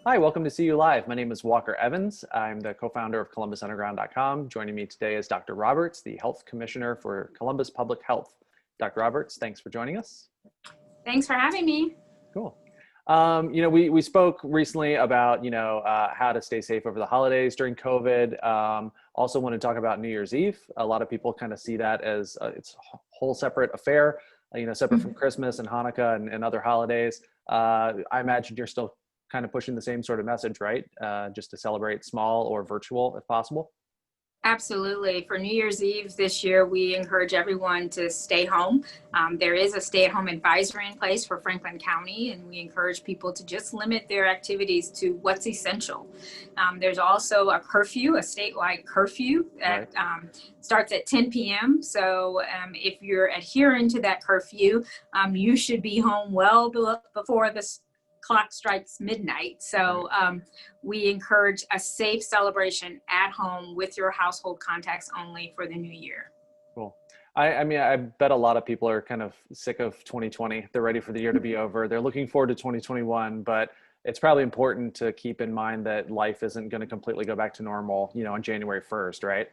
Hi, welcome to See You Live. My name is Walker Evans. I'm the co-founder of ColumbusUnderground.com. Joining me today is Dr. Roberts, the Health Commissioner for Columbus Public Health. Dr. Roberts, thanks for joining us. Thanks for having me. Cool. We spoke recently about, how to stay safe over the holidays during COVID. Also want to talk about New Year's Eve. A lot of people kind of see that as it's a whole separate affair, separate from Christmas and Hanukkah and other holidays. I imagine you're still kind of pushing the same sort of message, right? Just to celebrate small or virtual if possible. Absolutely. For New Year's Eve this year, we encourage everyone to stay home. There is a stay-at-home advisory in place for Franklin County, and we encourage people to just limit their activities to what's essential. There's also a curfew, a statewide curfew that starts at 10 p.m. So if you're adhering to that curfew, you should be home well before the clock strikes midnight. So we encourage a safe celebration at home with your household contacts only for the new year. Cool. I mean, I bet a lot of people are kind of sick of 2020. They're ready for the year to be over. They're looking forward to 2021, but it's probably important to keep in mind that life isn't going to completely go back to normal, on January 1st, right?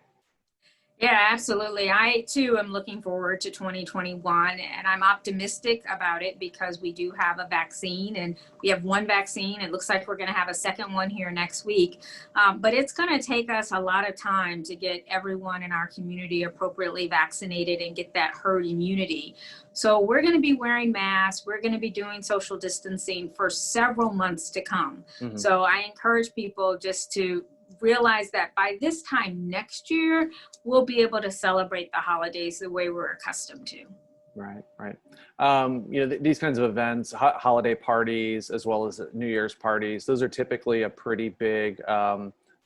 Yeah, absolutely. I too am looking forward to 2021, and I'm optimistic about it because we do have a vaccine, and we have one vaccine. It looks like we're going to have a second one here next week, but it's going to take us a lot of time to get everyone in our community appropriately vaccinated and get that herd immunity. So we're going to be wearing masks. We're going to be doing social distancing for several months to come. Mm-hmm. So I encourage people just to realize that by this time next year, we'll be able to celebrate the holidays the way we're accustomed to. Right. These kinds of events, holiday parties, as well as New Year's parties, those are typically a pretty big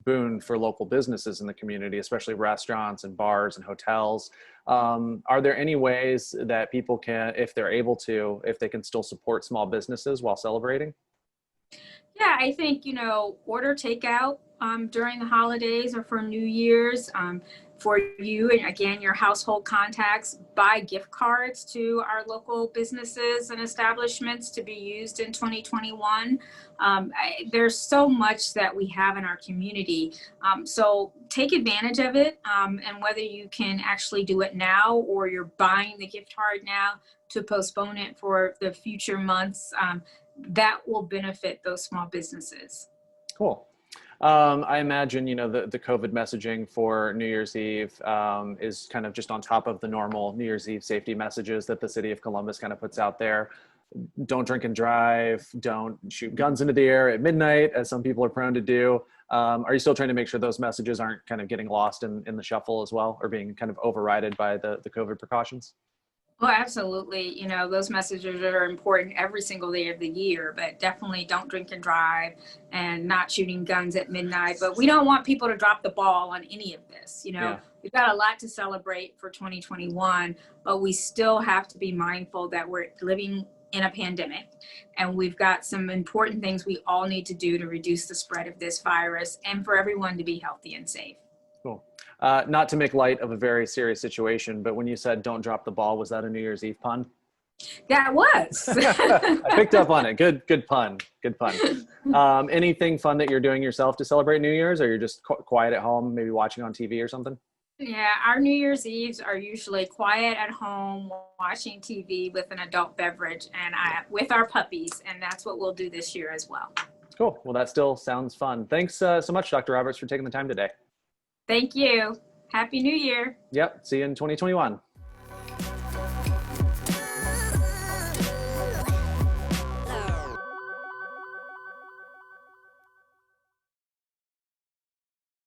boon for local businesses in the community, especially restaurants and bars and hotels. Are there any ways that people can, if they're able to, if they can still support small businesses while celebrating? Yeah, I think, order takeout during the holidays or for New Year's for you and again, your household contacts, buy gift cards to our local businesses and establishments to be used in 2021. There's so much that we have in our community. So take advantage of it. And whether you can actually do it now or you're buying the gift card now to postpone it for the future months, that will benefit those small businesses. Cool. I imagine, the COVID messaging for New Year's Eve is kind of just on top of the normal New Year's Eve safety messages that the city of Columbus kind of puts out there. Don't drink and drive, don't shoot guns into the air at midnight, as some people are prone to do. Are you still trying to make sure those messages aren't kind of getting lost in the shuffle as well, or being kind of overridden by the COVID precautions? Well, absolutely. Those messages are important every single day of the year, but definitely don't drink and drive and not shooting guns at midnight. But we don't want people to drop the ball on any of this. We've got a lot to celebrate for 2021, but we still have to be mindful that we're living in a pandemic, and we've got some important things we all need to do to reduce the spread of this virus and for everyone to be healthy and safe. Cool. Not to make light of a very serious situation, but when you said don't drop the ball, was that a New Year's Eve pun? That was. I picked up on it. Good pun. Anything fun that you're doing yourself to celebrate New Year's, or you're just quiet at home, maybe watching on TV or something? Yeah, our New Year's Eves are usually quiet at home, watching TV with an adult beverage and with our puppies, and that's what we'll do this year as well. Cool. Well, that still sounds fun. Thanks so much, Dr. Roberts, for taking the time today. Thank you. Happy New Year. Yep. See you in 2021.